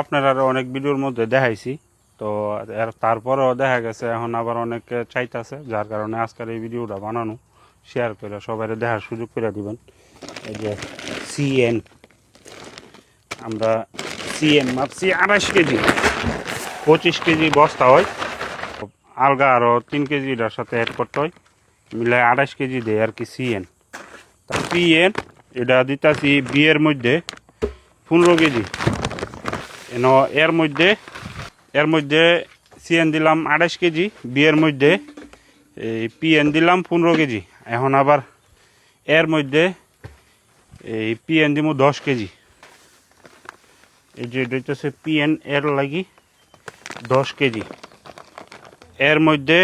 আপনারা অনেক ভিডিওর মধ্যে দেখাইছি, তো তারপরেও দেখা গেছে এখন আবার অনেকে চাইতেছে, যার কারণে আজকের এই ভিডিওটা বানানো, শেয়ার করে সবাই দেখার সুযোগ করে দিবেন। এই যে সিএন, আমরা সিএন মাপছি 28 কেজি, 25 কেজি বস্তা হয়, আলগা আরও 3 কেজিটার সাথে অ্যাড করতে হয়, মিলে 28 কেজি দেয় আর কি সিএন। পিএন এটা দিতেছি বিয়ের মধ্যে 15 কেজি, এর মধ্যে সিএন দিলাম 28 কেজি, বিয়ের মধ্যে এই পিএন দিলাম 15 কেজি। এখন আবার এর মধ্যে এই পিএন দিব 10 কেজি। এই যে এটা হচ্ছে পিএন, এর লাগি 10 কেজি। এর মধ্যে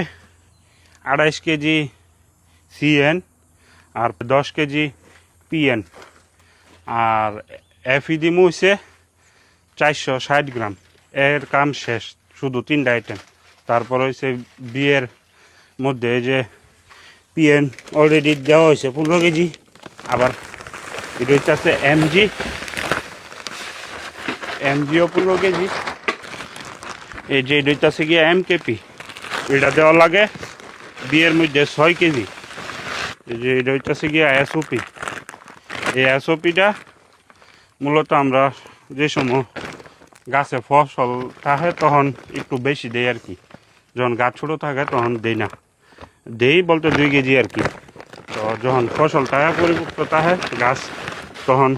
28 কেজি সিএন আর 10 কেজি পিএন, আর এফি দিমু হচ্ছে 460 গ্রাম। এর কাম শেষ, শুধু 3টা আইটেম। তারপর হচ্ছে বিয়ের মধ্যে যে পিএন অলরেডি দেওয়া হয়েছে 15 কেজি, আবার এটা হচ্ছে এমজিও 15 কেজি। এই যে এটা হচ্ছে গিয়ে এমকেপি, এটা দেওয়া লাগে বিয়ের মধ্যে 6 কেজি। এই যে এটা হচ্ছে গিয়ে এসওপি, এই এসওপিটা মূলত আমরা যে সময় গাছে ফসল থাকে তখন একটু বেশি দেই আর কি, যখন গাছ ছোটো থাকে তখন দেই না, দেই বলতে 2 কেজি আর কি। তো যখন ফসল থাকে পরিপক্ক থাকে গাছ, তখন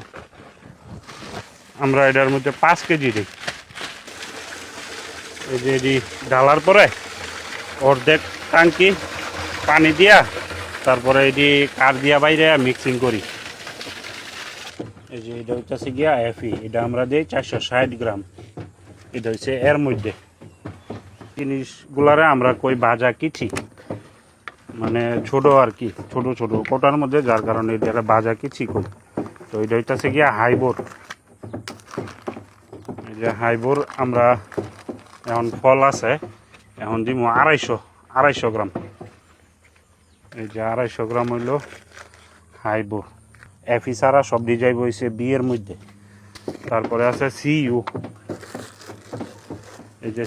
আমরা এটার মধ্যে 5 কেজি দিই। এই যে এটি ঢালার পরে অর্ধেক টাঙ্কি পানি দিয়া, তারপরে এটি কার দিয়া বাইরে মিক্সিং করি। এই যে এটা হচ্ছে গিয়া এফি, এটা আমরা দিই 460 গ্রাম। এটা হচ্ছে এর মধ্যে জিনিসগুলারে আমরা কই ভাজা কিছি, মানে ছোট আর কি, ছোট ছোট কোটার মধ্যে, যার কারণে এটা ভাজা কিছি কই। তো এটা হচ্ছে গিয়া হাইবোর। এই যে হাইবোর আমরা এখন ফল আছে, এখন দিব 250 গ্রাম। এই যে 250 গ্রাম হইল হাইবোর। এফি সারা সব দিয়ে যাইব হয়েছে বিয়ের মধ্যে। তারপরে আছে সিইউ, এই যে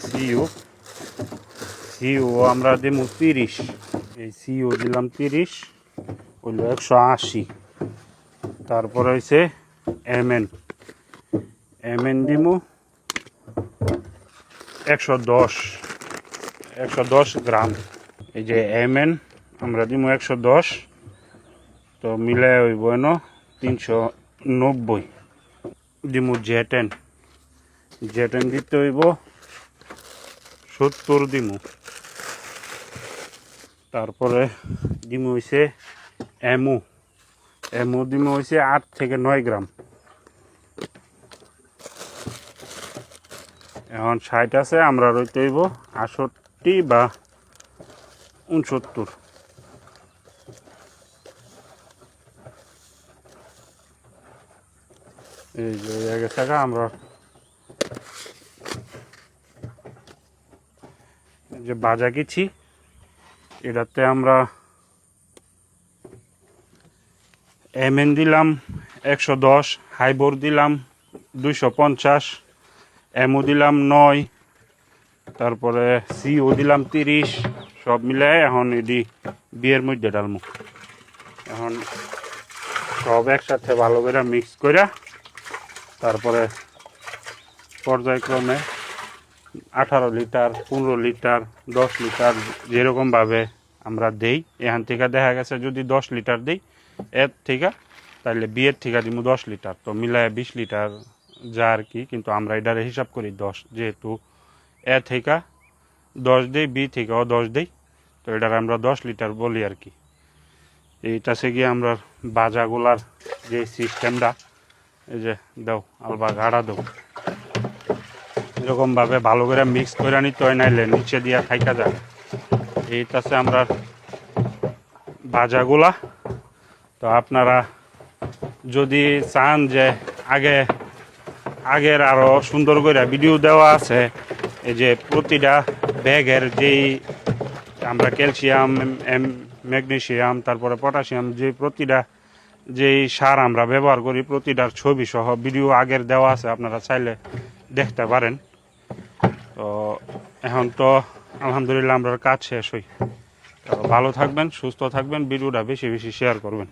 সিইউ আমরা দিব 30। এই সিইউ দিলাম 30, হইল 180। তারপরে হয়েছে এমএন দিব 110 গ্রাম। এই যে এমএন আমরা দিব 110, তো মিলে হইব 390। দিমু জেটেন দিতে হইব 70 দিমু। তারপরে দিমু হইছে এমু দিমু হইছে 8 থেকে 9 গ্রাম। এখন 60 আছে, আমরা রইতে হইব 68 বা 69। এই যে আগে থাকা আমরা যে বাজা গেছি, এটাতে আমরা এমএন দিলাম 110, হাইবোর দিলাম 250, এমও দিলাম 9, তারপরে সিও দিলাম 30। সব মিলাই এখন এটি বিয়ের মধ্যে ডালমু। এখন সব একসাথে ভালো করে মিক্স করে তারপরে পর্যায়ক্রমে 18 লিটার, 15 লিটার, 10 লিটার যেরকমভাবে আমরা দেই। এখান থেকে দেখা গেছে যদি 10 লিটার দিই এর থেকে, তাহলে বিয়ের থেকে দিব 10 লিটার, তো মিলায় 20 লিটার যা আর কি। কিন্তু আমরা এটারে হিসাব করি 10, যেহেতু এ থেকে 10 দিই, বি থেকেও 10 দিই, তো এটার আমরা 10 লিটার বলি আর কি। এইটা সে গিয়ে আমরা বাজাগুলার যে সিস্টেমটা, এই যে দাও আলবা গাড়া দাও, এরকমভাবে ভালো করে মিক্স করে নিতে হয়, নাইলে নিচে দিয়া থাইকা যায়। এইটাছে আমরা ভাজাগুলা। তো আপনারা যদি চান যে আগের আরও সুন্দর করে ভিডিও দেওয়া আছে, এই যে প্রতিটা ব্যাগের যেই আমরা ক্যালসিয়াম, ম্যাগনেসিয়াম, তারপরে পটাশিয়াম, যে প্রতিটা যেই সার আমরা ব্যবহার করি প্রতিটার ছবি সহ ভিডিও আগের দেওয়া আছে, আপনারা চাইলে দেখতে পারেন। তো এখন তো আলহামদুলিল্লাহ আমরা কাজ শেষ হই। তো ভালো থাকবেন, সুস্থ থাকবেন, ভিডিওটা বেশি বেশি শেয়ার করবেন।